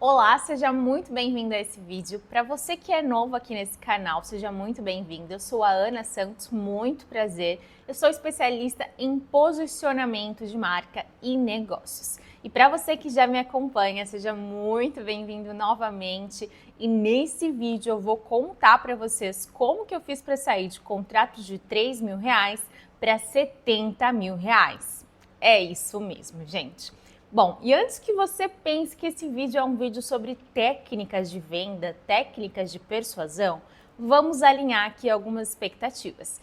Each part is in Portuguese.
Olá, seja muito bem-vindo a esse vídeo. Para você que é novo aqui nesse canal, seja muito bem-vindo. Eu sou a Ana Santos, muito prazer. Eu sou especialista em posicionamento de marca e negócios. E para você que já me acompanha, seja muito bem-vindo novamente. E nesse vídeo eu vou contar para vocês como que eu fiz para sair de contratos de R$ 3.000 para R$ 70.000. É isso mesmo, gente. Bom, e antes que você pense que esse vídeo é um vídeo sobre técnicas de venda, técnicas de persuasão, vamos alinhar aqui algumas expectativas.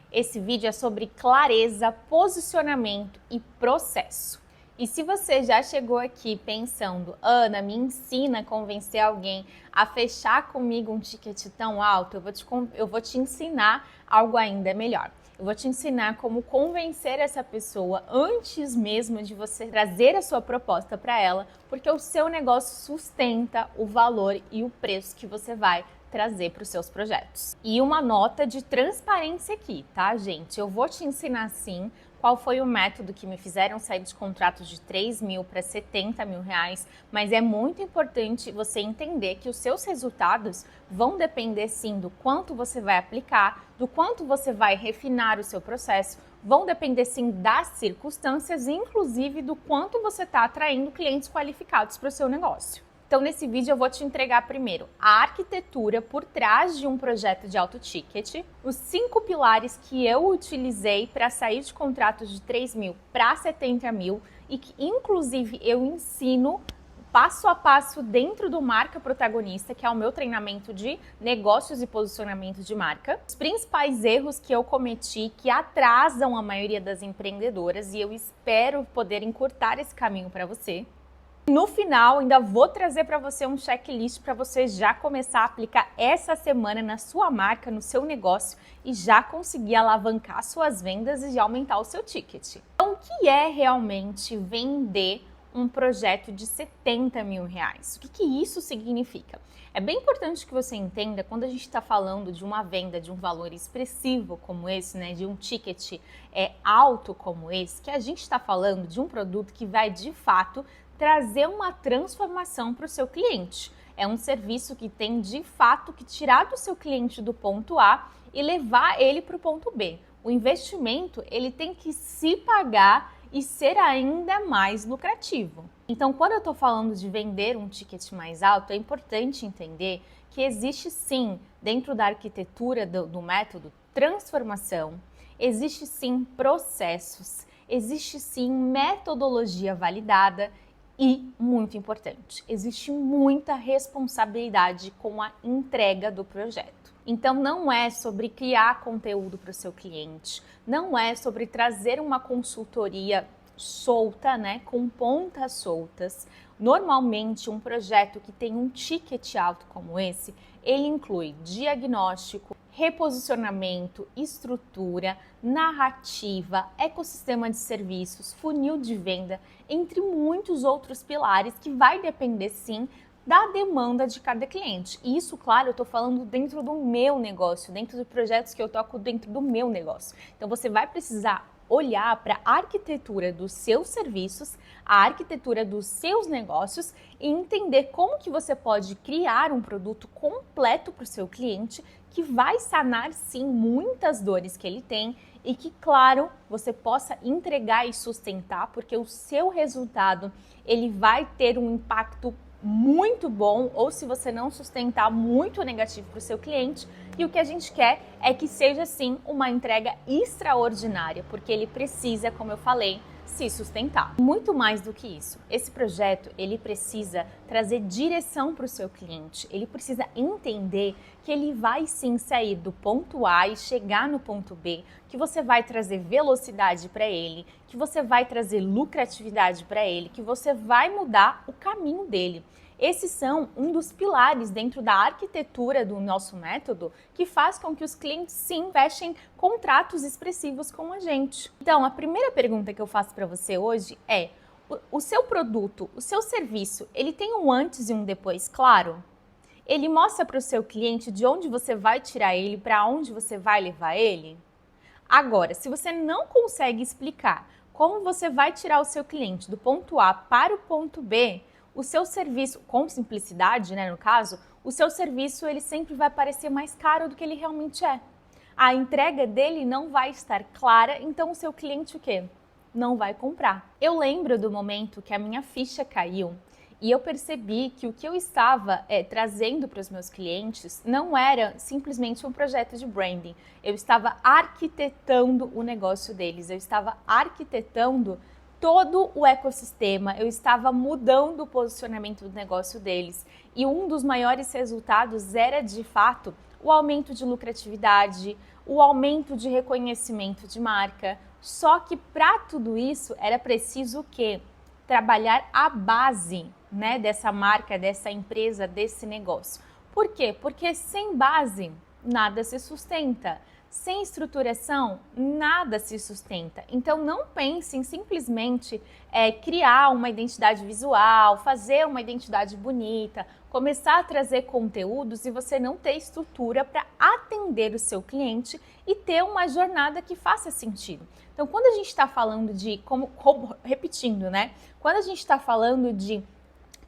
Esse vídeo é sobre clareza, posicionamento e processo. E se você já chegou aqui pensando, Ana, me ensina a convencer alguém a fechar comigo um ticket tão alto, eu vou te ensinar algo ainda melhor. Eu vou te ensinar como convencer essa pessoa antes mesmo de você trazer a sua proposta para ela, porque o seu negócio sustenta o valor e o preço que você vai trazer para os seus projetos. E uma nota de transparência aqui, tá, gente? Eu vou te ensinar sim qual foi o método que me fizeram sair de contratos de R$ 3.000 para R$ 70.000, mas é muito importante você entender que os seus resultados vão depender sim do quanto você vai aplicar, do quanto você vai refinar o seu processo, vão depender sim das circunstâncias, inclusive do quanto você está atraindo clientes qualificados para o seu negócio. Então, nesse vídeo eu vou te entregar primeiro a arquitetura por trás de um projeto de alto ticket, os 5 pilares que eu utilizei para sair de contratos de R$ 3.000 para R$ 70.000 e que, inclusive, eu ensino passo a passo dentro do Marca Protagonista, que é o meu treinamento de negócios e posicionamento de marca. Os principais erros que eu cometi que atrasam a maioria das empreendedoras e eu espero poder encurtar esse caminho para você. No final, ainda vou trazer para você um checklist para você já começar a aplicar essa semana na sua marca, no seu negócio e já conseguir alavancar suas vendas e aumentar o seu ticket. Então, o que é realmente vender um projeto de R$ 70.000? O que isso significa? É bem importante que você entenda quando a gente está falando de uma venda de um valor expressivo como esse, né, de um ticket alto como esse, que a gente está falando de um produto que vai de fato trazer uma transformação para o seu cliente. É um serviço que tem de fato que tirar do seu cliente do ponto A e levar ele para o ponto B. O investimento ele tem que se pagar e ser ainda mais lucrativo. Então, quando eu estou falando de vender um ticket mais alto, é importante entender que existe sim, dentro da arquitetura do método, transformação, existe sim processos, existe sim metodologia validada e, muito importante, existe muita responsabilidade com a entrega do projeto. Então, não é sobre criar conteúdo para o seu cliente, não é sobre trazer uma consultoria solta, né, com pontas soltas. Normalmente, um projeto que tem um ticket alto como esse, ele inclui diagnóstico, reposicionamento, estrutura, narrativa, ecossistema de serviços, funil de venda, entre muitos outros pilares que vai depender sim da demanda de cada cliente. E isso, claro, eu estou falando dentro do meu negócio, dentro de projetos que eu toco dentro do meu negócio. Então você vai precisar olhar para a arquitetura dos seus serviços, a arquitetura dos seus negócios e entender como que você pode criar um produto completo para o seu cliente que vai sanar sim muitas dores que ele tem e que, claro, você possa entregar e sustentar, porque o seu resultado ele vai ter um impacto muito bom ou, se você não sustentar, muito negativo para o seu cliente. E o que a gente quer é que seja sim uma entrega extraordinária, porque ele precisa, como eu falei, se sustentar. Muito mais do que isso, esse projeto ele precisa trazer direção para o seu cliente, ele precisa entender que ele vai sim sair do ponto A e chegar no ponto B, que você vai trazer velocidade para ele, que você vai trazer lucratividade para ele, que você vai mudar o caminho dele. Esses são um dos pilares dentro da arquitetura do nosso método que faz com que os clientes sim fechem contratos expressivos com a gente. Então, a primeira pergunta que eu faço para você hoje é: o seu produto, o seu serviço, ele tem um antes e um depois claro? Ele mostra para o seu cliente de onde você vai tirar ele, para onde você vai levar ele? Agora, se você não consegue explicar como você vai tirar o seu cliente do ponto A para o ponto B, o seu serviço, com simplicidade, né, no caso, o seu serviço ele sempre vai parecer mais caro do que ele realmente é. A entrega dele não vai estar clara, então o seu cliente o quê? Não vai comprar. Eu lembro do momento que a minha ficha caiu e eu percebi que o que eu estava trazendo para os meus clientes não era simplesmente um projeto de branding. Eu estava arquitetando o negócio deles, eu estava arquitetando todo o ecossistema, eu estava mudando o posicionamento do negócio deles. E um dos maiores resultados era, de fato, o aumento de lucratividade, o aumento de reconhecimento de marca. Só que para tudo isso era preciso o quê? Trabalhar a base, né, dessa marca, dessa empresa, desse negócio. Por quê? Porque sem base nada se sustenta. Sem estruturação, nada se sustenta. Então, não pense em simplesmente criar uma identidade visual, fazer uma identidade bonita, começar a trazer conteúdos e você não ter estrutura para atender o seu cliente e ter uma jornada que faça sentido. Então, quando a gente está falando de, repetindo, né? Quando a gente está falando de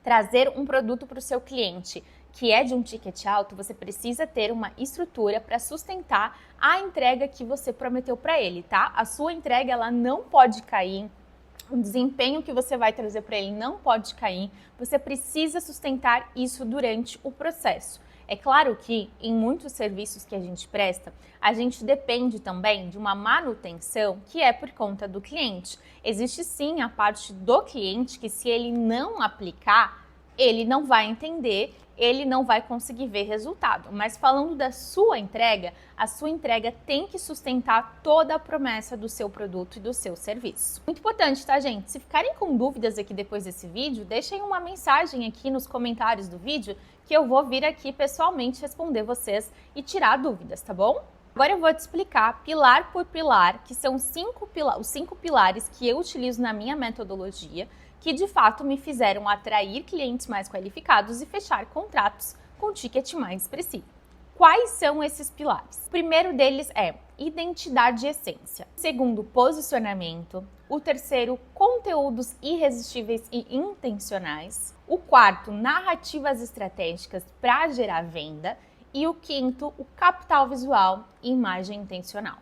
trazer um produto para o seu cliente que é de um ticket alto, você precisa ter uma estrutura para sustentar a entrega que você prometeu para ele, tá? A sua entrega ela não pode cair, o desempenho que você vai trazer para ele não pode cair, você precisa sustentar isso durante o processo. É claro que em muitos serviços que a gente presta, a gente depende também de uma manutenção que é por conta do cliente. Existe sim a parte do cliente que se ele não aplicar, ele não vai entender, ele não vai conseguir ver resultado. Mas falando da sua entrega, a sua entrega tem que sustentar toda a promessa do seu produto e do seu serviço. Muito importante, tá, gente? Se ficarem com dúvidas aqui depois desse vídeo, deixem uma mensagem aqui nos comentários do vídeo que eu vou vir aqui pessoalmente responder vocês e tirar dúvidas, tá bom? Agora eu vou te explicar pilar por pilar, que são os 5 pilares que eu utilizo na minha metodologia, que de fato me fizeram atrair clientes mais qualificados e fechar contratos com ticket mais expressivo. Quais são esses pilares? O primeiro deles é identidade e essência. O segundo, posicionamento. O terceiro, conteúdos irresistíveis e intencionais. O quarto, narrativas estratégicas para gerar venda. E o quinto, o capital visual e imagem intencional.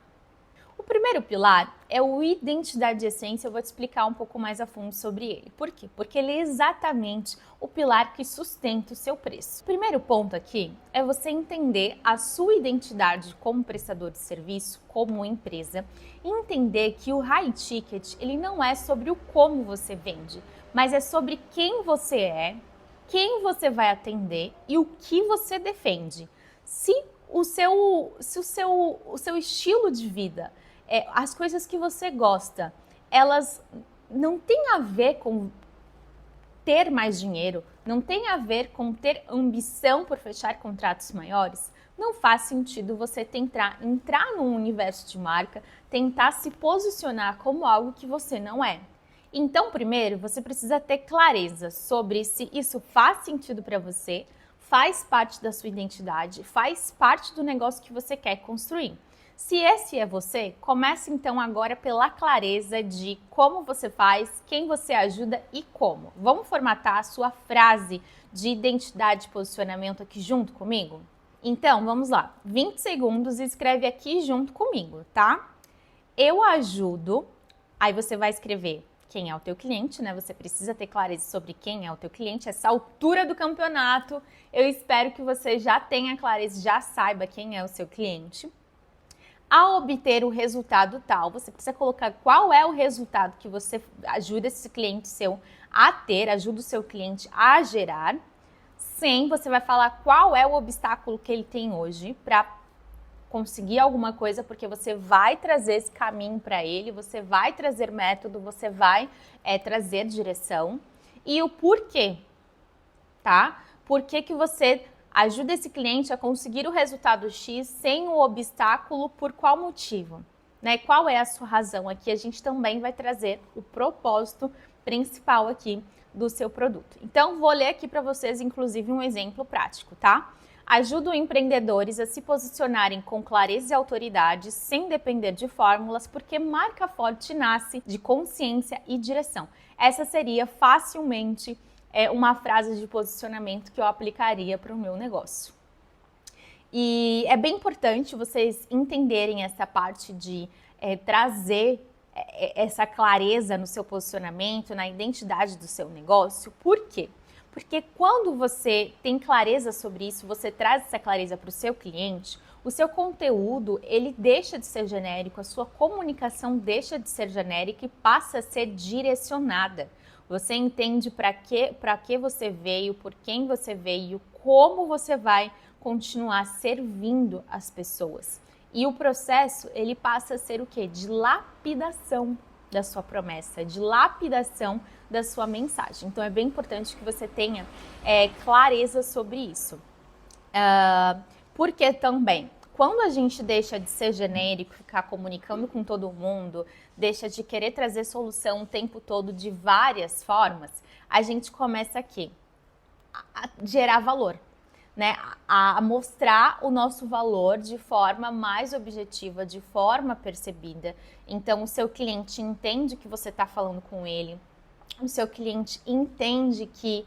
O primeiro pilar é o identidade e essência, eu vou te explicar um pouco mais a fundo sobre ele. Por quê? Porque ele é exatamente o pilar que sustenta o seu preço. O primeiro ponto aqui é você entender a sua identidade como prestador de serviço, como empresa, e entender que o high ticket ele não é sobre o como você vende, mas é sobre quem você é, quem você vai atender e o que você defende. Se o seu estilo de vida, as coisas que você gosta, elas não têm a ver com ter mais dinheiro, não tem a ver com ter ambição por fechar contratos maiores, não faz sentido você tentar entrar num universo de marca, tentar se posicionar como algo que você não é. Então, primeiro, você precisa ter clareza sobre se isso faz sentido para você, faz parte da sua identidade, faz parte do negócio que você quer construir. Se esse é você, comece então agora pela clareza de como você faz, quem você ajuda e como. Vamos formatar a sua frase de identidade e posicionamento aqui junto comigo? Então, vamos lá. 20 segundos e escreve aqui junto comigo, tá? Eu ajudo, aí você vai escrever quem é o teu cliente, né? Você precisa ter clareza sobre quem é o teu cliente. Essa altura do campeonato, eu espero que você já tenha clareza, já saiba quem é o seu cliente. A obter o resultado tal, você precisa colocar qual é o resultado que você ajuda esse cliente seu a ter, ajuda o seu cliente a gerar. Sem, você vai falar qual é o obstáculo que ele tem hoje para conseguir alguma coisa, porque você vai trazer esse caminho para ele, você vai trazer método, você vai trazer direção. E o porquê, tá? Por que você ajuda esse cliente a conseguir o resultado X sem o obstáculo, por qual motivo? Né? Qual é a sua razão? Aqui a gente também vai trazer o propósito principal aqui do seu produto. Então, vou ler aqui para vocês, inclusive, um exemplo prático, tá? Ajudo empreendedores a se posicionarem com clareza e autoridade, sem depender de fórmulas, porque marca forte nasce de consciência e direção. Essa seria facilmente uma frase de posicionamento que eu aplicaria para o meu negócio. E é bem importante vocês entenderem essa parte de trazer essa clareza no seu posicionamento, na identidade do seu negócio. Por quê? Porque quando você tem clareza sobre isso, você traz essa clareza para o seu cliente, o seu conteúdo, ele deixa de ser genérico, a sua comunicação deixa de ser genérica e passa a ser direcionada. Você entende para que você veio, por quem você veio, como você vai continuar servindo as pessoas. E o processo, ele passa a ser o quê? De lapidação da sua promessa, de lapidação da sua mensagem. Então, é bem importante que você tenha clareza sobre isso. Porque também, quando a gente deixa de ser genérico, ficar comunicando com todo mundo, deixa de querer trazer solução o tempo todo de várias formas, a gente começa aqui a gerar valor. Né, a mostrar o nosso valor de forma mais objetiva, de forma percebida. Então, o seu cliente entende que você está falando com ele, o seu cliente entende que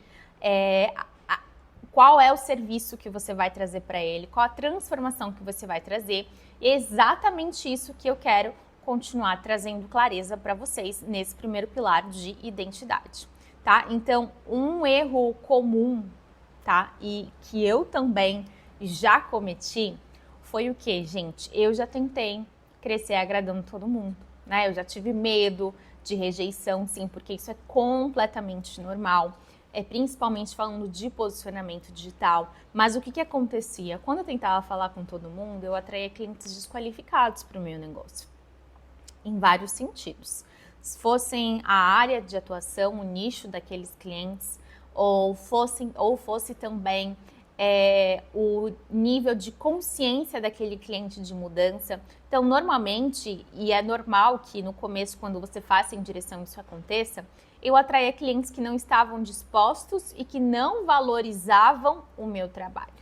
qual é o serviço que você vai trazer para ele, qual a transformação que você vai trazer. E é exatamente isso que eu quero continuar trazendo clareza para vocês nesse primeiro pilar de identidade, tá? Então, um erro comum, tá? E que eu também já cometi foi o que, gente? Eu já tentei crescer agradando todo mundo, né? Eu já tive medo de rejeição, sim, porque isso é completamente normal, principalmente falando de posicionamento digital. Mas o que acontecia? Quando eu tentava falar com todo mundo, eu atraía clientes desqualificados para o meu negócio, em vários sentidos. Se fossem a área de atuação, o nicho daqueles clientes, ou fosse também o nível de consciência daquele cliente de mudança. Então, normalmente, e é normal que no começo, quando você faça em direção isso aconteça, eu atraía clientes que não estavam dispostos e que não valorizavam o meu trabalho.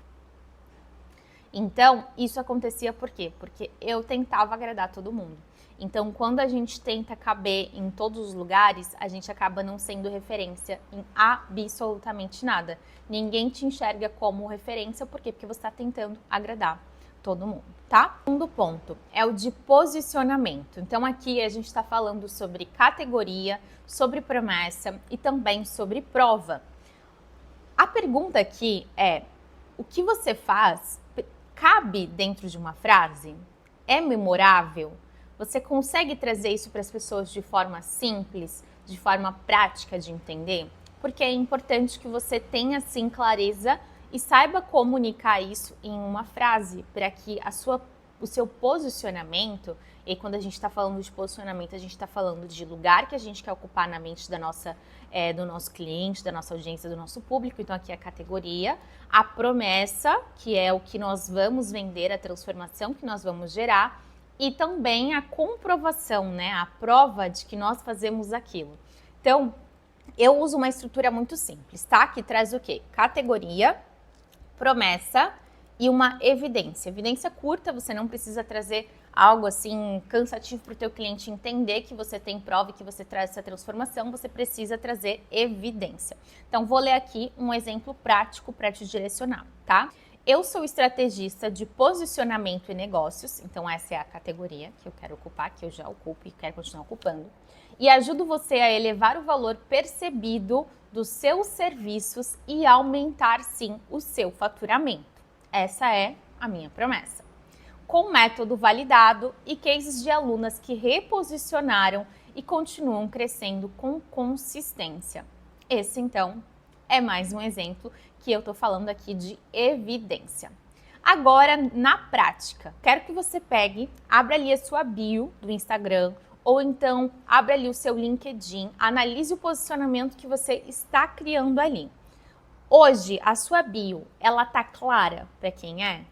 Então, isso acontecia por quê? Porque eu tentava agradar todo mundo. Então, quando a gente tenta caber em todos os lugares, a gente acaba não sendo referência em absolutamente nada. Ninguém te enxerga como referência, por quê? Porque você está tentando agradar todo mundo, tá? Segundo ponto é o de posicionamento. Então, aqui a gente está falando sobre categoria, sobre promessa e também sobre prova. A pergunta aqui é: o que você faz cabe dentro de uma frase? É memorável? Você consegue trazer isso para as pessoas de forma simples, de forma prática de entender? Porque é importante que você tenha, sim, clareza e saiba comunicar isso em uma frase, para que o seu posicionamento, e quando a gente está falando de posicionamento, a gente está falando de lugar que a gente quer ocupar na mente do nosso cliente, da nossa audiência, do nosso público. Então, aqui é a categoria, a promessa, que é o que nós vamos vender, a transformação que nós vamos gerar, e também a comprovação, né? A prova de que nós fazemos aquilo. Então, eu uso uma estrutura muito simples, tá? Que traz o quê? Categoria, promessa e uma evidência. Evidência curta, você não precisa trazer algo assim cansativo para o teu cliente entender que você tem prova e que você traz essa transformação, você precisa trazer evidência. Então, vou ler aqui um exemplo prático para te direcionar, tá? Eu sou estrategista de posicionamento e negócios, então essa é a categoria que eu quero ocupar, que eu já ocupo e quero continuar ocupando. E ajudo você a elevar o valor percebido dos seus serviços e aumentar, sim, o seu faturamento. Essa é a minha promessa. Com método validado e cases de alunas que reposicionaram e continuam crescendo com consistência. Esse, então, é mais um exemplo que eu tô falando aqui de evidência. Agora, na prática, quero que você pegue, abra ali a sua bio do Instagram, ou então abra ali o seu LinkedIn, analise o posicionamento que você está criando ali. Hoje, a sua bio, ela tá clara para quem é?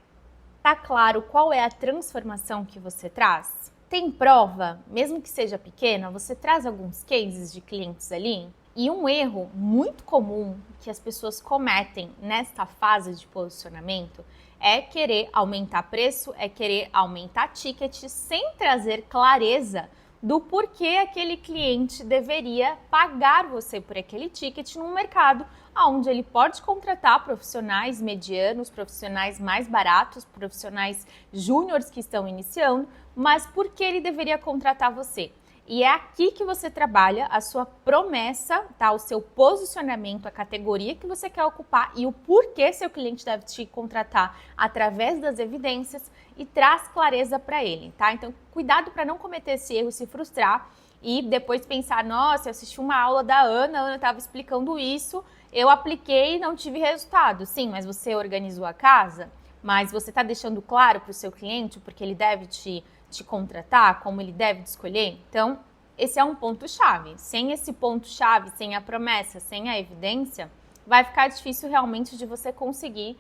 Tá claro qual é a transformação que você traz? Tem prova, mesmo que seja pequena, você traz alguns cases de clientes ali? E um erro muito comum que as pessoas cometem nesta fase de posicionamento é querer aumentar preço, é querer aumentar ticket sem trazer clareza do porquê aquele cliente deveria pagar você por aquele ticket num mercado onde ele pode contratar profissionais medianos, profissionais mais baratos, profissionais júniores que estão iniciando, mas por que ele deveria contratar você? E é aqui que você trabalha a sua promessa, tá? O seu posicionamento, a categoria que você quer ocupar e o porquê seu cliente deve te contratar através das evidências e traz clareza para ele, tá? Então, cuidado para não cometer esse erro, se frustrar e depois pensar, nossa, eu assisti uma aula da Ana, a Ana estava explicando isso, eu apliquei e não tive resultado. Sim, mas você organizou a casa, mas você está deixando claro para o seu cliente porque ele deve te contratar, como ele deve te escolher? Então, esse é um ponto-chave. Sem esse ponto-chave, sem a promessa, sem a evidência, vai ficar difícil realmente de você conseguir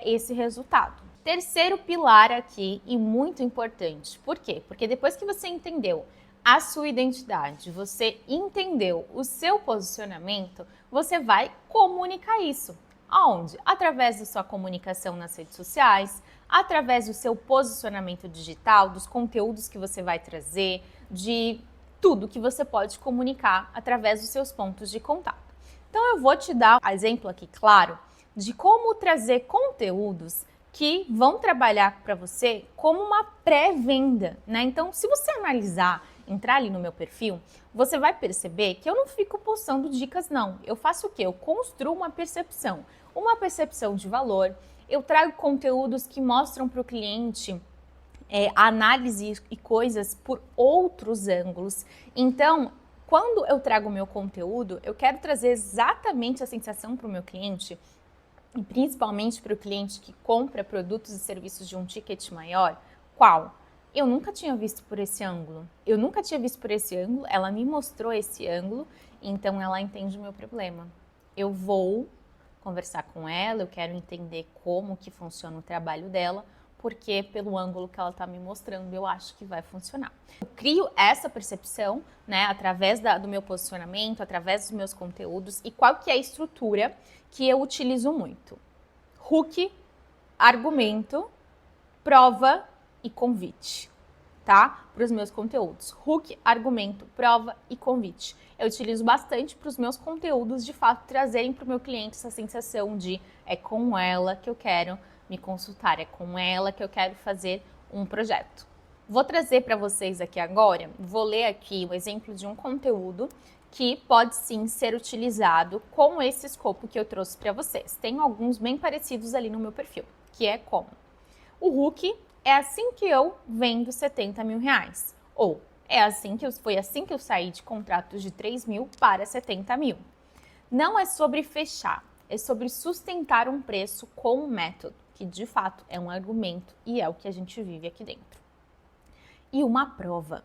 esse resultado. Terceiro pilar aqui, e muito importante. Por quê? Porque depois que você entendeu a sua identidade, você entendeu o seu posicionamento, você vai comunicar isso. Aonde? Através da sua comunicação nas redes sociais, através do seu posicionamento digital, dos conteúdos que você vai trazer, de tudo que você pode comunicar através dos seus pontos de contato. Então eu vou te dar um exemplo aqui, claro, de como trazer conteúdos que vão trabalhar para você como uma pré-venda, né? Então, se você analisar, entrar ali no meu perfil, você vai perceber que eu não fico postando dicas, não. Eu faço o quê? Eu construo uma percepção de valor. Eu trago conteúdos que mostram para o cliente análise e coisas por outros ângulos. Então, quando eu trago o meu conteúdo, eu quero trazer exatamente a sensação para o meu cliente, e principalmente para o cliente que compra produtos e serviços de um ticket maior. Qual? Eu nunca tinha visto por esse ângulo. Ela me mostrou esse ângulo, então ela entende o meu problema. Eu vou conversar com ela, eu quero entender como que funciona o trabalho dela, porque pelo ângulo que ela está me mostrando, eu acho que vai funcionar. Eu crio essa percepção, né, através do meu posicionamento, através dos meus conteúdos. E qual que é a estrutura que eu utilizo muito? Hook, argumento, prova e convite, tá? Para os meus conteúdos. Hook, argumento, prova e convite. Eu utilizo bastante para os meus conteúdos, de fato, trazerem para o meu cliente essa sensação de é com ela que eu quero me consultar, é com ela que eu quero fazer um projeto. Vou trazer para vocês aqui agora, vou ler aqui o exemplo de um conteúdo que pode sim ser utilizado com esse escopo que eu trouxe para vocês. Tem alguns bem parecidos ali no meu perfil, que é como o Hook é assim que eu vendo 70 mil reais, ou foi assim que eu saí de contratos de 3 mil para 70 mil. Não é sobre fechar, é sobre sustentar um preço com um método, que de fato é um argumento e é o que a gente vive aqui dentro. E uma prova.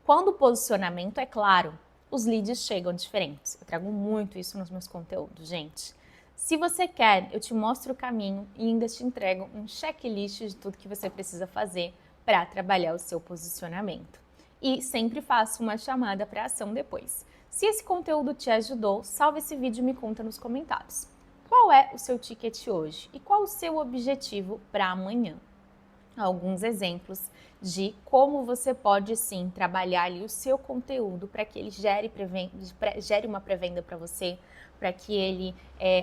Quando o posicionamento é claro, os leads chegam diferentes. Eu trago muito isso nos meus conteúdos, gente. Se você quer, eu te mostro o caminho e ainda te entrego um checklist de tudo que você precisa fazer para trabalhar o seu posicionamento. E sempre faço uma chamada para ação depois. Se esse conteúdo te ajudou, salve esse vídeo e me conta nos comentários. Qual é o seu ticket hoje e qual o seu objetivo para amanhã? Alguns exemplos de como você pode sim trabalhar ali o seu conteúdo para que ele gere uma pré-venda para você, para que ele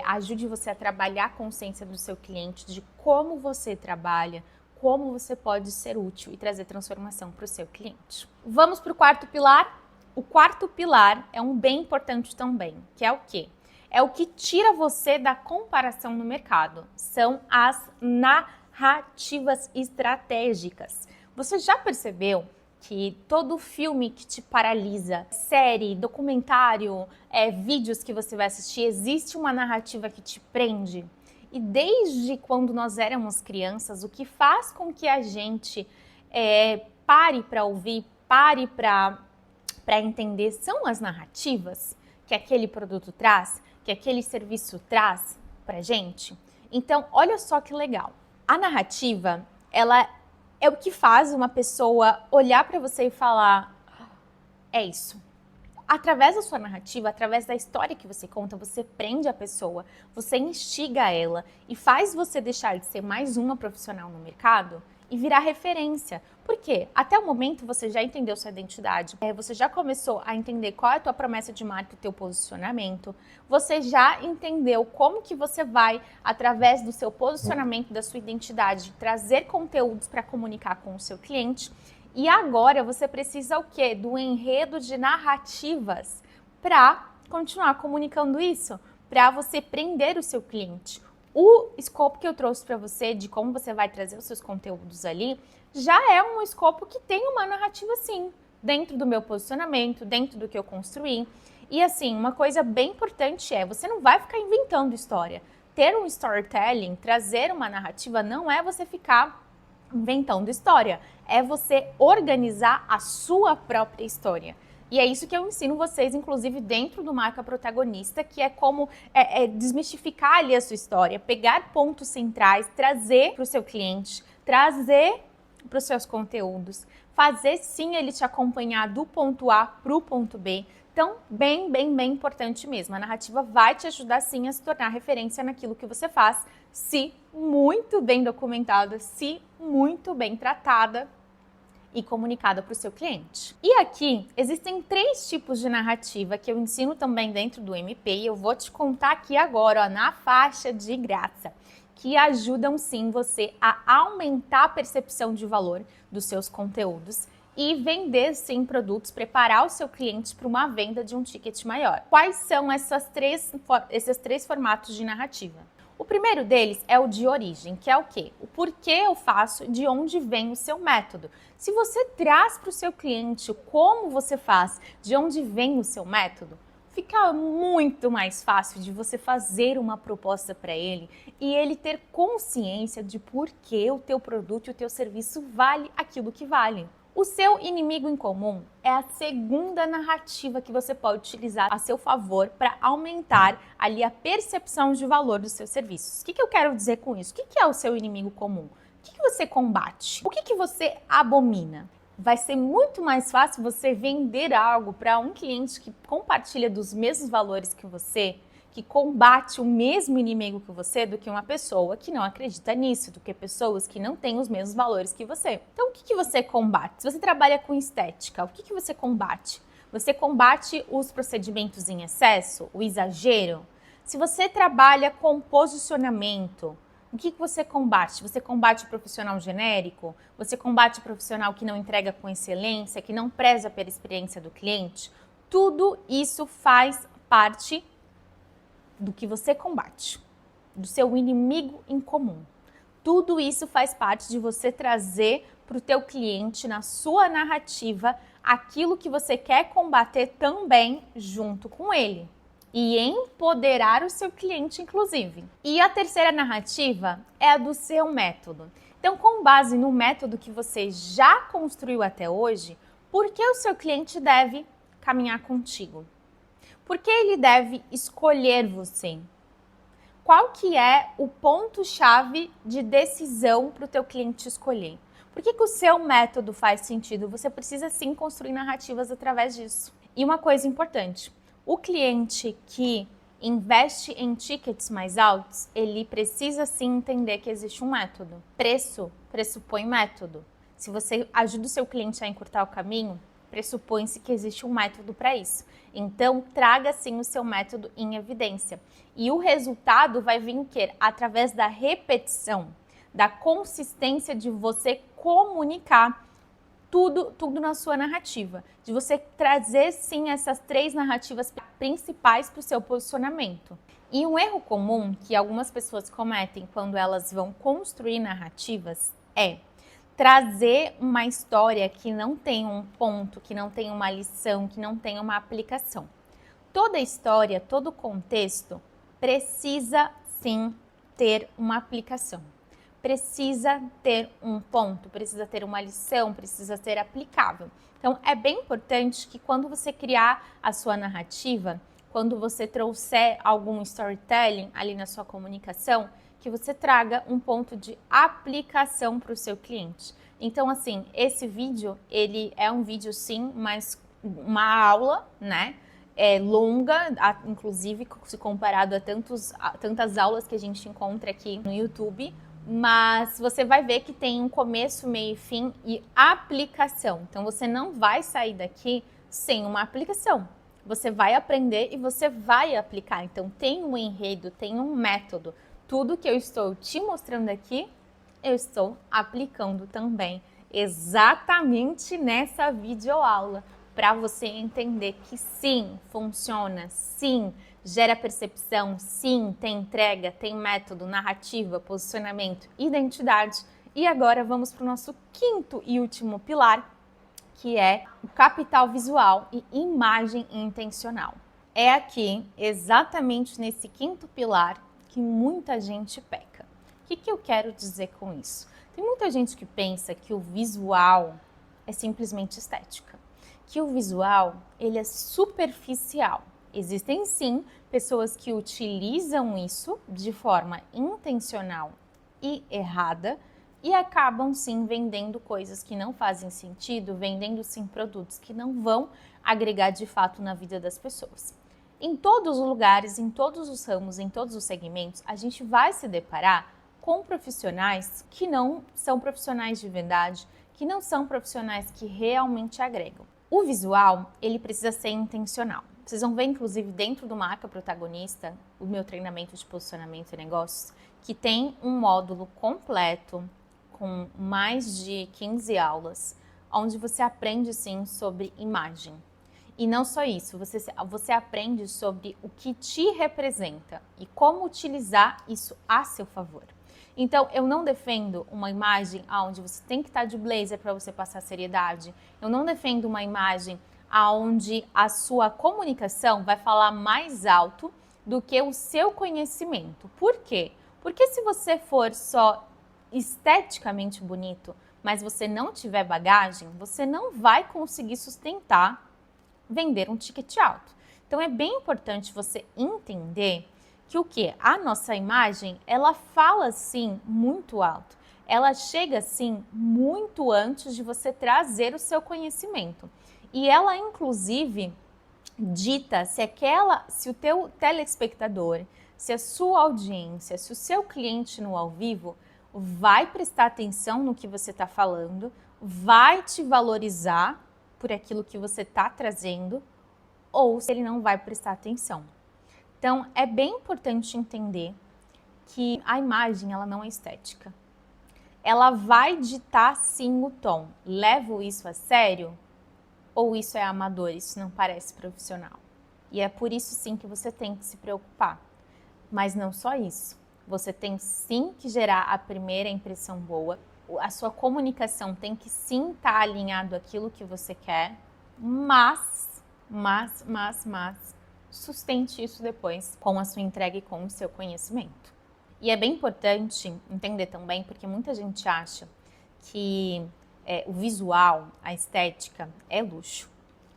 ajude você a trabalhar a consciência do seu cliente, de como você trabalha, como você pode ser útil e trazer transformação para o seu cliente. Vamos para o quarto pilar? O quarto pilar é um bem importante também, que é o quê? É o que tira você da comparação no mercado. São as narrativas estratégicas. Você já percebeu que todo filme que te paralisa, série, documentário, vídeos que você vai assistir, existe uma narrativa que te prende? E desde quando nós éramos crianças, o que faz com que a gente pare para ouvir, pare para entender, são as narrativas que aquele produto traz, que aquele serviço traz pra gente. Então, olha só que legal. A narrativa, ela é o que faz uma pessoa olhar para você e falar, é isso. Através da sua narrativa, através da história que você conta, você prende a pessoa, você instiga ela e faz você deixar de ser mais uma profissional no mercado e virar referência. Por quê? Até o momento você já entendeu sua identidade, você já começou a entender qual é a tua promessa de marca e o teu posicionamento, você já entendeu como que você vai, através do seu posicionamento, da sua identidade, trazer conteúdos para comunicar com o seu cliente. E agora você precisa o quê? Do enredo de narrativas para continuar comunicando isso, para você prender o seu cliente. O escopo que eu trouxe para você de como você vai trazer os seus conteúdos ali já é um escopo que tem uma narrativa sim, dentro do meu posicionamento, dentro do que eu construí. E assim, uma coisa bem importante é, você não vai ficar inventando história. Ter um storytelling, trazer uma narrativa, não é você ficar inventando história, é você organizar a sua própria história. E é isso que eu ensino vocês, inclusive, dentro do Marca Protagonista, que é como desmistificar ali a sua história, pegar pontos centrais, trazer para o seu cliente, trazer para os seus conteúdos, fazer sim ele te acompanhar do ponto A para o ponto B. Então, bem importante mesmo. A narrativa vai te ajudar sim a se tornar referência naquilo que você faz, se muito bem documentada, se muito bem tratada e comunicada para o seu cliente. E aqui existem 3 tipos de narrativa que eu ensino também dentro do MP e eu vou te contar aqui agora, ó, na faixa de graça, que ajudam sim você a aumentar a percepção de valor dos seus conteúdos e vender sim produtos, preparar o seu cliente para uma venda de um ticket maior. Quais são esses três formatos de narrativa? O primeiro deles é o de origem, que é o quê? O porquê eu faço, de onde vem o seu método. Se você traz para o seu cliente como você faz, de onde vem o seu método, fica muito mais fácil de você fazer uma proposta para ele e ele ter consciência de por que o teu produto e o teu serviço vale aquilo que vale. O seu inimigo em comum é a segunda narrativa que você pode utilizar a seu favor para aumentar ali a percepção de valor dos seus serviços. O que eu quero dizer com isso? O que é o seu inimigo comum? O que você combate? O que você abomina? Vai ser muito mais fácil você vender algo para um cliente que compartilha dos mesmos valores que você, que combate o mesmo inimigo que você, do que uma pessoa que não acredita nisso, do que pessoas que não têm os mesmos valores que você. Então, o que você combate? Se você trabalha com estética, o que você combate? Você combate os procedimentos em excesso, o exagero? Se você trabalha com posicionamento, o que você combate? Você combate o profissional genérico? Você combate o profissional que não entrega com excelência, que não preza pela experiência do cliente? Tudo isso faz parte do que você combate, do seu inimigo em comum. Tudo isso faz parte de você trazer para o teu cliente, na sua narrativa, aquilo que você quer combater também junto com ele. E empoderar o seu cliente, inclusive. E a terceira narrativa é a do seu método. Então, com base no método que você já construiu até hoje, por que o seu cliente deve caminhar contigo? Por que ele deve escolher você? Qual que é o ponto-chave de decisão para o teu cliente escolher? Por que o seu método faz sentido? Você precisa sim construir narrativas através disso. E uma coisa importante, o cliente que investe em tickets mais altos, ele precisa sim entender que existe um método. Preço pressupõe método. Se você ajuda o seu cliente a encurtar o caminho, pressupõe-se que existe um método para isso. Então, traga sim o seu método em evidência. E o resultado vai vir através da repetição, da consistência de você comunicar tudo na sua narrativa. De você trazer sim essas 3 narrativas principais para o seu posicionamento. E um erro comum que algumas pessoas cometem quando elas vão construir narrativas é trazer uma história que não tem um ponto, que não tem uma lição, que não tem uma aplicação. Toda história, todo contexto precisa sim ter uma aplicação. Precisa ter um ponto, precisa ter uma lição, precisa ser aplicável. Então, é bem importante que quando você criar a sua narrativa, quando você trouxer algum storytelling ali na sua comunicação, que você traga um ponto de aplicação para o seu cliente. Então, assim, esse vídeo, ele é um vídeo sim, mas uma aula, né? É longa, inclusive se comparado a tantas aulas que a gente encontra aqui no YouTube, mas você vai ver que tem um começo, meio e fim e aplicação. Então você não vai sair daqui sem uma aplicação. Você vai aprender e você vai aplicar. Então tem um enredo, tem um método. Tudo que eu estou te mostrando aqui, eu estou aplicando também exatamente nessa videoaula, para você entender que sim, funciona, sim, gera percepção, sim, tem entrega, tem método, narrativa, posicionamento, identidade. E agora vamos para o nosso quinto e último pilar, que é o capital visual e imagem intencional. É aqui, exatamente nesse quinto pilar, que muita gente peca. O que eu quero dizer com isso? Tem muita gente que pensa que o visual é simplesmente estética, que o visual ele é superficial. Existem sim pessoas que utilizam isso de forma intencional e errada e acabam sim vendendo coisas que não fazem sentido, vendendo sim produtos que não vão agregar de fato na vida das pessoas. Em todos os lugares, em todos os ramos, em todos os segmentos, a gente vai se deparar com profissionais que não são profissionais de verdade, que não são profissionais que realmente agregam. O visual, ele precisa ser intencional. Vocês vão ver, inclusive, dentro do Marca Protagonista, o meu treinamento de posicionamento e negócios, que tem um módulo completo, com mais de 15 aulas, onde você aprende, sim, sobre imagem. E não só isso, você aprende sobre o que te representa e como utilizar isso a seu favor. Então, eu não defendo uma imagem onde você tem que estar de blazer para você passar seriedade. Eu não defendo uma imagem onde a sua comunicação vai falar mais alto do que o seu conhecimento. Por quê? Porque se você for só esteticamente bonito, mas você não tiver bagagem, você não vai conseguir sustentar vender um ticket alto. Então é bem importante você entender que o que? A nossa imagem, ela fala sim muito alto. Ela chega sim muito antes de você trazer o seu conhecimento. E ela inclusive dita se o teu telespectador, se a sua audiência, se o seu cliente no ao vivo vai prestar atenção no que você está falando, vai te valorizar por aquilo que você está trazendo, ou se ele não vai prestar atenção. Então, é bem importante entender que a imagem ela não é estética. Ela vai ditar sim o tom. Levo isso a sério? Ou isso é amador, isso não parece profissional? E é por isso sim que você tem que se preocupar. Mas não só isso. Você tem sim que gerar a primeira impressão boa. A sua comunicação tem que sim estar alinhado àquilo que você quer, mas sustente isso depois com a sua entrega e com o seu conhecimento. E é bem importante entender também, porque muita gente acha que o visual, a estética, é luxo.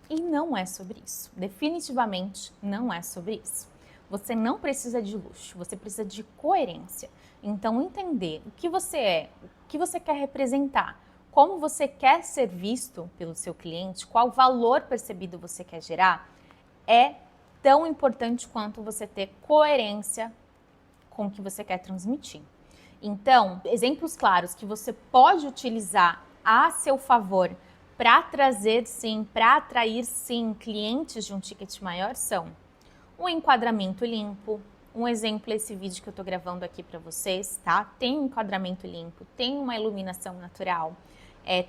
E não é sobre isso. Definitivamente não é sobre isso. Você não precisa de luxo, você precisa de coerência. Então, entender o que você é, o que você quer representar, como você quer ser visto pelo seu cliente, qual valor percebido você quer gerar, é tão importante quanto você ter coerência com o que você quer transmitir. Então, exemplos claros que você pode utilizar a seu favor para trazer sim, para atrair sim clientes de um ticket maior são um enquadramento limpo. Um exemplo é esse vídeo que eu estou gravando aqui para vocês, tá? Tem um enquadramento limpo, tem uma iluminação natural,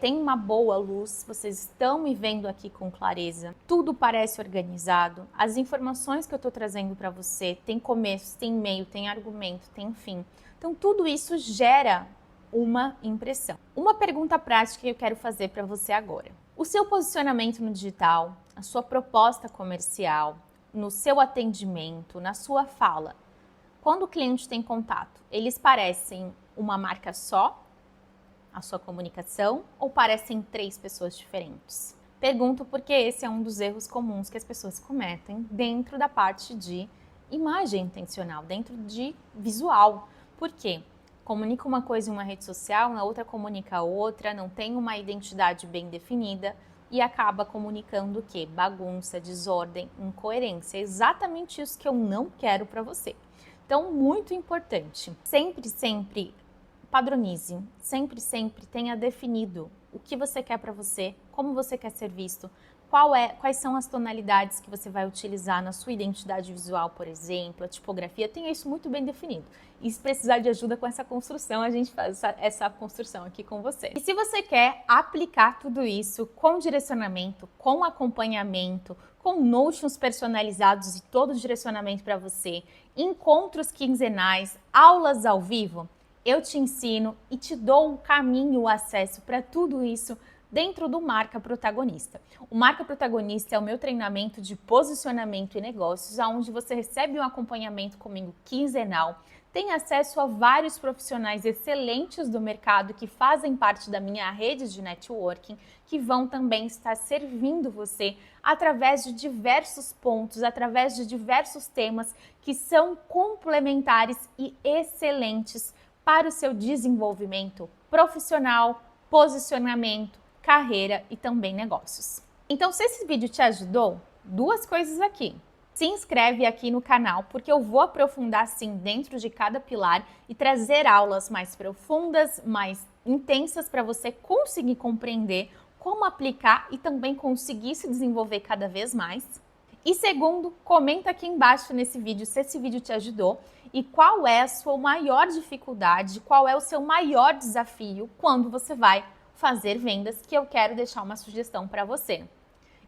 tem uma boa luz, vocês estão me vendo aqui com clareza. Tudo parece organizado, as informações que eu estou trazendo para você tem começo, tem meio, tem argumento, tem fim. Então tudo isso gera uma impressão. Uma pergunta prática que eu quero fazer para você agora. O seu posicionamento no digital, a sua proposta comercial, no seu atendimento, na sua fala, quando o cliente tem contato, eles parecem uma marca só, a sua comunicação, ou parecem 3 pessoas diferentes? Pergunto porque esse é um dos erros comuns que as pessoas cometem dentro da parte de imagem intencional, dentro de visual. Por quê? Comunica uma coisa em uma rede social, na outra comunica outra, não tem uma identidade bem definida, e acaba comunicando o quê? Bagunça, desordem, incoerência. É exatamente isso que eu não quero para você. Então, muito importante. Sempre padronize. Sempre, sempre tenha definido o que você quer para você, como você quer ser visto, quais são as tonalidades que você vai utilizar na sua identidade visual, por exemplo, a tipografia, tenha isso muito bem definido. E se precisar de ajuda com essa construção, a gente faz essa construção aqui com você. E se você quer aplicar tudo isso com direcionamento, com acompanhamento, com notions personalizados e todo o direcionamento para você, encontros quinzenais, aulas ao vivo, eu te ensino e te dou o caminho, o acesso para tudo isso dentro do Marca Protagonista. O Marca Protagonista é o meu treinamento de posicionamento e negócios, onde você recebe um acompanhamento comigo quinzenal, tem acesso a vários profissionais excelentes do mercado que fazem parte da minha rede de networking, que vão também estar servindo você através de diversos pontos, através de diversos temas que são complementares e excelentes para o seu desenvolvimento profissional, posicionamento, carreira e também negócios. Então, se esse vídeo te ajudou, duas coisas aqui. Se inscreve aqui no canal, porque eu vou aprofundar sim dentro de cada pilar e trazer aulas mais profundas, mais intensas para você conseguir compreender como aplicar e também conseguir se desenvolver cada vez mais. E segundo, comenta aqui embaixo nesse vídeo se esse vídeo te ajudou e qual é a sua maior dificuldade, qual é o seu maior desafio quando você vai fazer vendas, que eu quero deixar uma sugestão para você.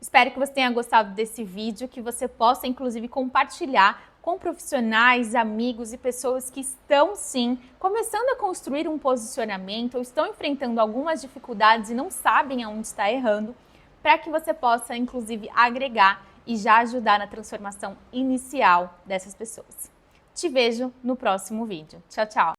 Espero que você tenha gostado desse vídeo, que você possa inclusive compartilhar com profissionais, amigos e pessoas que estão sim começando a construir um posicionamento ou estão enfrentando algumas dificuldades e não sabem aonde está errando, para que você possa inclusive agregar e já ajudar na transformação inicial dessas pessoas. Te vejo no próximo vídeo. Tchau, tchau!